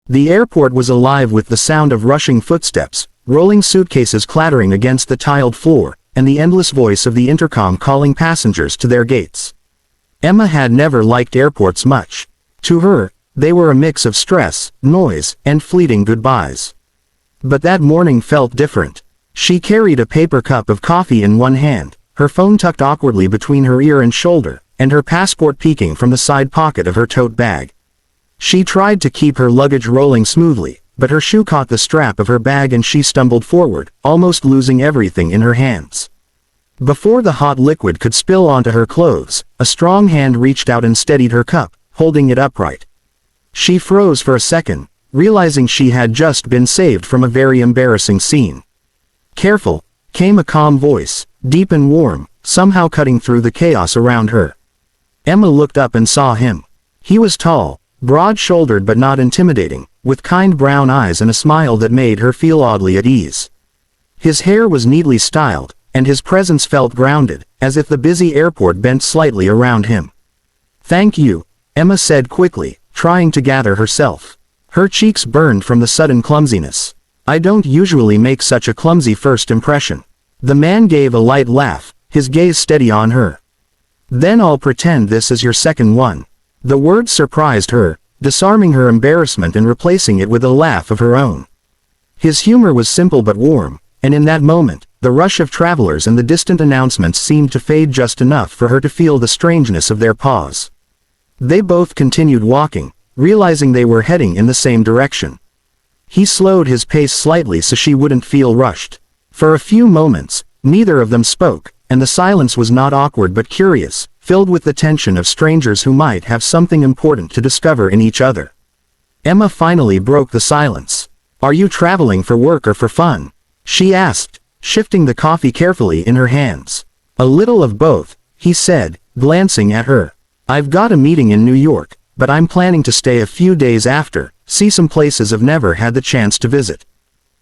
The airport was alive with the sound of rushing footsteps, rolling suitcases clattering against the tiled floor, and the endless voice of the intercom calling passengers to their gates. Emma had never liked airports much. To her, they were a mix of stress, noise, and fleeting goodbyes. But that morning felt different. She carried a paper cup of coffee in one hand, her phone tucked awkwardly between her ear and shoulder, and her passport peeking from the side pocket of her tote bag. She tried to keep her luggage rolling smoothly, but her shoe caught the strap of her bag and she stumbled forward, almost losing everything in her hands. Before the hot liquid could spill onto her clothes, a strong hand reached out and steadied her cup, holding it upright. She froze for a second, realizing she had just been saved from a very embarrassing scene. "Careful," came a calm voice, deep and warm, somehow cutting through the chaos around her. Emma looked up and saw him. He was tall, broad-shouldered but not intimidating, with kind brown eyes and a smile that made her feel oddly at ease. His hair was neatly styled, and his presence felt grounded, as if the busy airport bent slightly around him. "Thank you," Emma said quickly, trying to gather herself. Her cheeks burned from the sudden clumsiness. "I don't usually make such a clumsy first impression." The man gave a light laugh, his gaze steady on her. "Then I'll pretend this is your second one." The word surprised her, disarming her embarrassment and replacing it with a laugh of her own. His humor was simple but warm, and in that moment, the rush of travelers and the distant announcements seemed to fade just enough for her to feel the strangeness of their pause. They both continued walking, realizing they were heading in the same direction. He slowed his pace slightly so she wouldn't feel rushed. For a few moments, neither of them spoke, and the silence was not awkward but curious, filled with the tension of strangers who might have something important to discover in each other. Emma finally broke the silence. "Are you traveling for work or for fun?" she asked, shifting the coffee carefully in her hands. "A little of both," he said, glancing at her. "I've got a meeting in New York, but I'm planning to stay a few days after, see some places I've never had the chance to visit."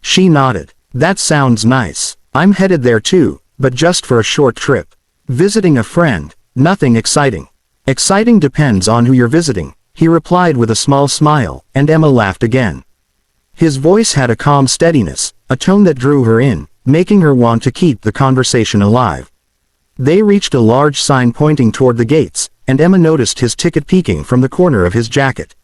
She nodded. "That sounds nice. I'm headed there too, but just for a short trip. Visiting a friend, nothing exciting." "Exciting depends on who you're visiting," he replied with a small smile, and Emma laughed again. His voice had a calm steadiness, a tone that drew her in, making her want to keep the conversation alive. They reached a large sign pointing toward the gates, and Emma noticed his ticket peeking from the corner of his jacket.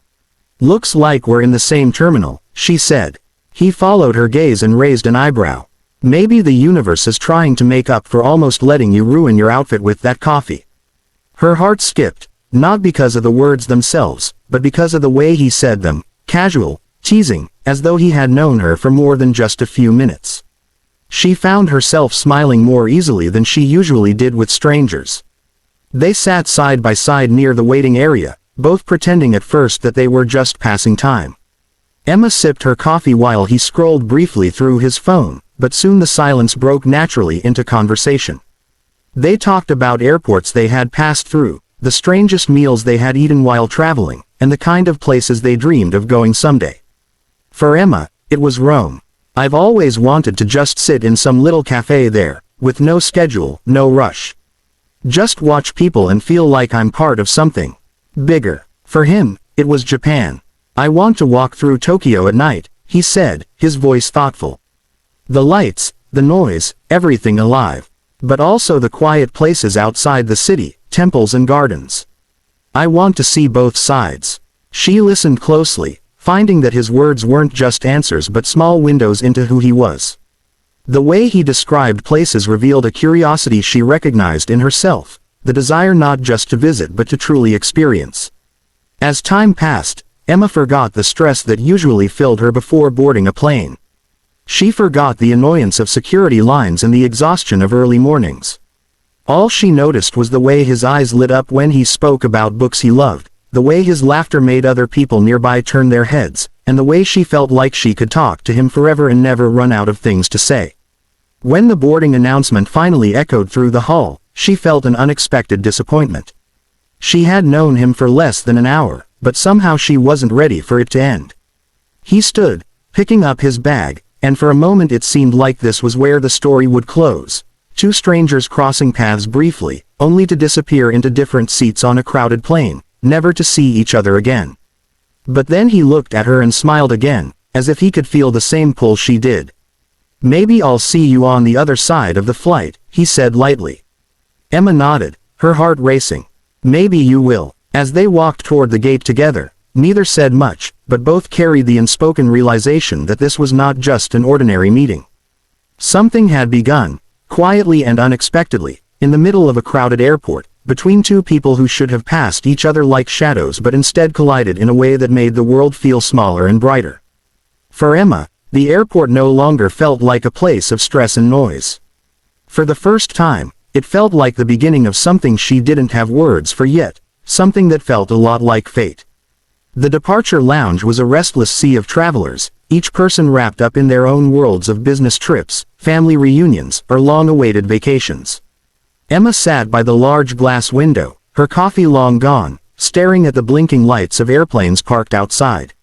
"Looks like we're in the same terminal," she said. He followed her gaze and raised an eyebrow. "Maybe the universe is trying to make up for almost letting you ruin your outfit with that coffee." Her heart skipped, not because of the words themselves, but because of the way he said them, casual, teasing, as though he had known her for more than just a few minutes. She found herself smiling more easily than she usually did with strangers. They sat side by side near the waiting area, both pretending at first that they were just passing time. Emma sipped her coffee while he scrolled briefly through his phone, but soon the silence broke naturally into conversation. They talked about airports they had passed through, the strangest meals they had eaten while traveling, and the kind of places they dreamed of going someday. For Emma, it was Rome. "I've always wanted to just sit in some little cafe there, with no schedule, no rush. Just watch people and feel like I'm part of something bigger." For him, it was Japan. "I want to walk through Tokyo at night," he said, his voice thoughtful. "The lights, the noise, everything alive. But also the quiet places outside the city, temples and gardens. I want to see both sides." She listened closely, finding that his words weren't just answers but small windows into who he was. The way he described places revealed a curiosity she recognized in herself, the desire not just to visit but to truly experience. As time passed, Emma forgot the stress that usually filled her before boarding a plane. She forgot the annoyance of security lines and the exhaustion of early mornings. All she noticed was the way his eyes lit up when he spoke about books he loved, the way his laughter made other people nearby turn their heads, and the way she felt like she could talk to him forever and never run out of things to say. When the boarding announcement finally echoed through the hall, she felt an unexpected disappointment. She had known him for less than an hour, but somehow she wasn't ready for it to end. He stood, picking up his bag, and for a moment it seemed like this was where the story would close. Two strangers crossing paths briefly, only to disappear into different seats on a crowded plane, never to see each other again. But then he looked at her and smiled again, as if he could feel the same pull she did. "Maybe I'll see you on the other side of the flight," he said lightly. Emma nodded, her heart racing. "Maybe you will." As they walked toward the gate together, neither said much, but both carried the unspoken realization that this was not just an ordinary meeting. Something had begun, quietly and unexpectedly, in the middle of a crowded airport, between two people who should have passed each other like shadows but instead collided in a way that made the world feel smaller and brighter. For Emma, the airport no longer felt like a place of stress and noise. For the first time, it felt like the beginning of something she didn't have words for yet, something that felt a lot like fate. The departure lounge was a restless sea of travelers, each person wrapped up in their own worlds of business trips, family reunions, or long-awaited vacations. Emma sat by the large glass window, her coffee long gone, staring at the blinking lights of airplanes parked outside.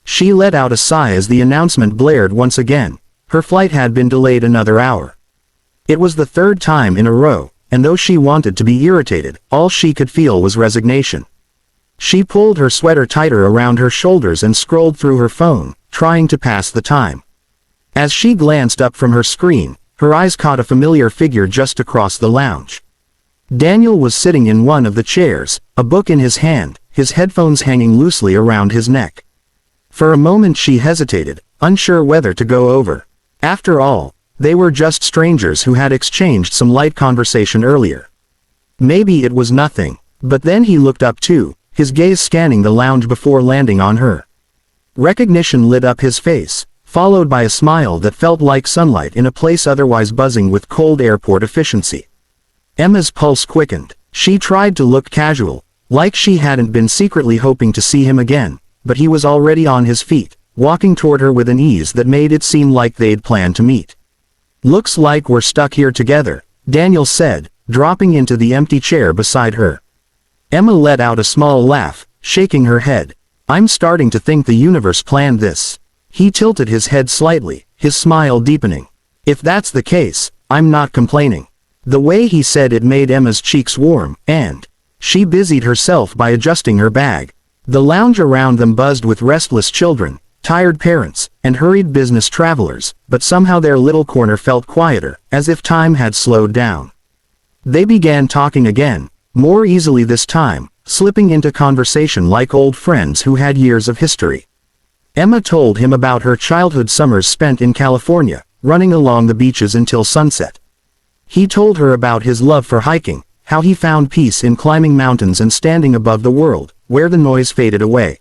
She let out a sigh as the announcement blared once again. Her flight had been delayed another hour. It was the third time in a row, and though she wanted to be irritated, all she could feel was resignation. She pulled her sweater tighter around her shoulders and scrolled through her phone, trying to pass the time. As she glanced up from her screen, her eyes caught a familiar figure just across the lounge. Daniel was sitting in one of the chairs, a book in his hand, his headphones hanging loosely around his neck. For a moment she hesitated, unsure whether to go over. After all, they were just strangers who had exchanged some light conversation earlier. Maybe it was nothing, but then he looked up too, his gaze scanning the lounge before landing on her. Recognition lit up his face, followed by a smile that felt like sunlight in a place otherwise buzzing with cold airport efficiency. Emma's pulse quickened. She tried to look casual, like she hadn't been secretly hoping to see him again, but he was already on his feet, walking toward her with an ease that made it seem like they'd planned to meet. "Looks like we're stuck here together," Daniel said, dropping into the empty chair beside her. Emma let out a small laugh, shaking her head. "I'm starting to think the universe planned this." He tilted his head slightly, his smile deepening. "If that's the case, I'm not complaining." The way he said it made Emma's cheeks warm, and she busied herself by adjusting her bag. The lounge around them buzzed with restless children, tired parents, and hurried business travelers, but somehow their little corner felt quieter, as if time had slowed down. They began talking again, more easily this time, slipping into conversation like old friends who had years of history. Emma told him about her childhood summers spent in California, running along the beaches until sunset. He told her about his love for hiking, how he found peace in climbing mountains and standing above the world, where the noise faded away.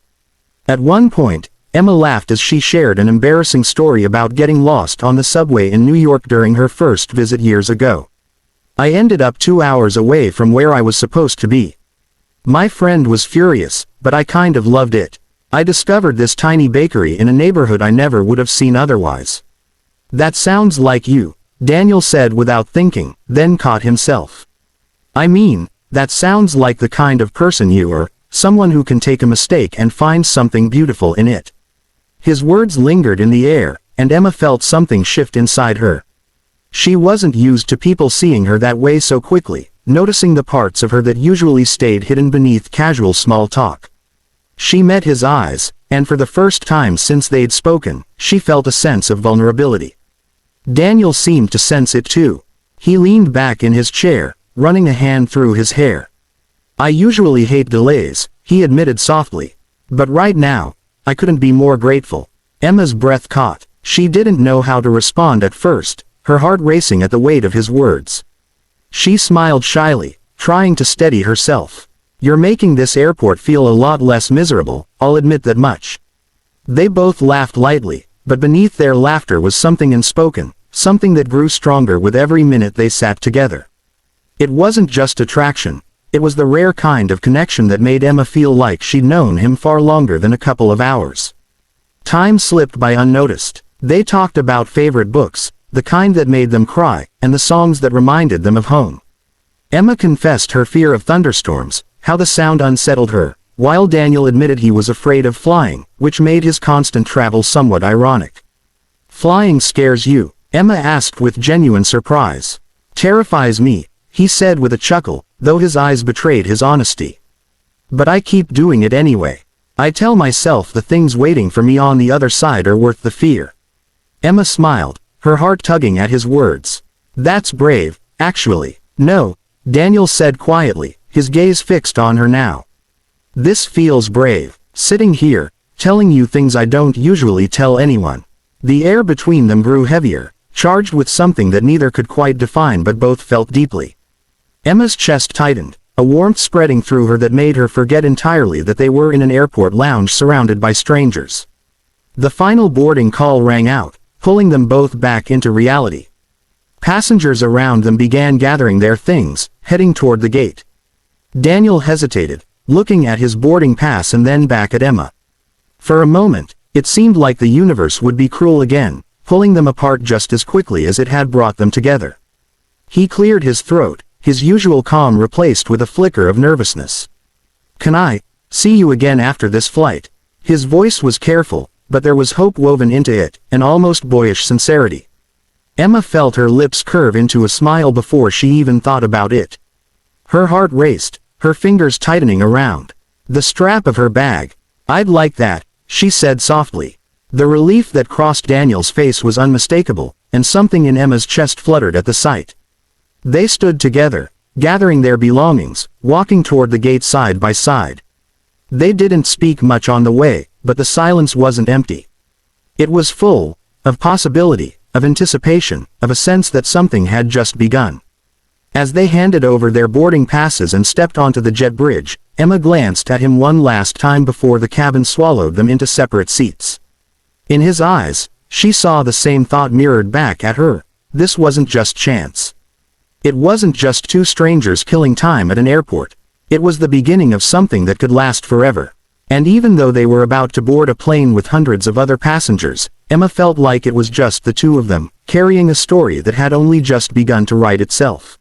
At one point, Emma laughed as she shared an embarrassing story about getting lost on the subway in New York during her first visit years ago. "I ended up 2 hours away from where I was supposed to be. My friend was furious, but I kind of loved it. I discovered this tiny bakery in a neighborhood I never would have seen otherwise." "That sounds like you," Daniel said without thinking, then caught himself. "I mean, that sounds like the kind of person you are, someone who can take a mistake and find something beautiful in it." His words lingered in the air, and Emma felt something shift inside her. She wasn't used to people seeing her that way so quickly, noticing the parts of her that usually stayed hidden beneath casual small talk. She met his eyes, and for the first time since they'd spoken, she felt a sense of vulnerability. Daniel seemed to sense it too. He leaned back in his chair, running a hand through his hair. "I usually hate delays," he admitted softly. "But right now, I couldn't be more grateful." Emma's breath caught. She didn't know how to respond at first, her heart racing at the weight of his words. She smiled shyly, trying to steady herself. "You're making this airport feel a lot less miserable, I'll admit that much." They both laughed lightly, but beneath their laughter was something unspoken, something that grew stronger with every minute they sat together. It wasn't just attraction, it was the rare kind of connection that made Emma feel like she'd known him far longer than a couple of hours. Time slipped by unnoticed. They talked about favorite books, the kind that made them cry, and the songs that reminded them of home. Emma confessed her fear of thunderstorms, how the sound unsettled her, while Daniel admitted he was afraid of flying, which made his constant travel somewhat ironic. "Flying scares you?" Emma asked with genuine surprise. "Terrifies me," he said with a chuckle, though his eyes betrayed his honesty. "But I keep doing it anyway." I tell myself the things waiting for me on the other side are worth the fear. Emma smiled, her heart tugging at his words. That's brave, actually. No, Daniel said quietly, his gaze fixed on her now. This feels brave, sitting here, telling you things I don't usually tell anyone. The air between them grew heavier, charged with something that neither could quite define but both felt deeply. Emma's chest tightened, a warmth spreading through her that made her forget entirely that they were in an airport lounge surrounded by strangers. The final boarding call rang out, pulling them both back into reality. Passengers around them began gathering their things, heading toward the gate. Daniel hesitated, looking at his boarding pass and then back at Emma. For a moment, it seemed like the universe would be cruel again, pulling them apart just as quickly as it had brought them together. He cleared his throat, his usual calm replaced with a flicker of nervousness. Can I see you again after this flight? His voice was careful, but there was hope woven into it, an almost boyish sincerity. Emma felt her lips curve into a smile before she even thought about it. Her heart raced, her fingers tightening around the strap of her bag. I'd like that, she said softly. The relief that crossed Daniel's face was unmistakable, and something in Emma's chest fluttered at the sight. They stood together, gathering their belongings, walking toward the gate side by side. They didn't speak much on the way, but the silence wasn't empty. It was full of possibility, of anticipation, of a sense that something had just begun. As they handed over their boarding passes and stepped onto the jet bridge, Emma glanced at him one last time before the cabin swallowed them into separate seats. In his eyes, she saw the same thought mirrored back at her. This wasn't just chance. It wasn't just two strangers killing time at an airport. It was the beginning of something that could last forever. And even though they were about to board a plane with hundreds of other passengers, Emma felt like it was just the two of them, carrying a story that had only just begun to write itself.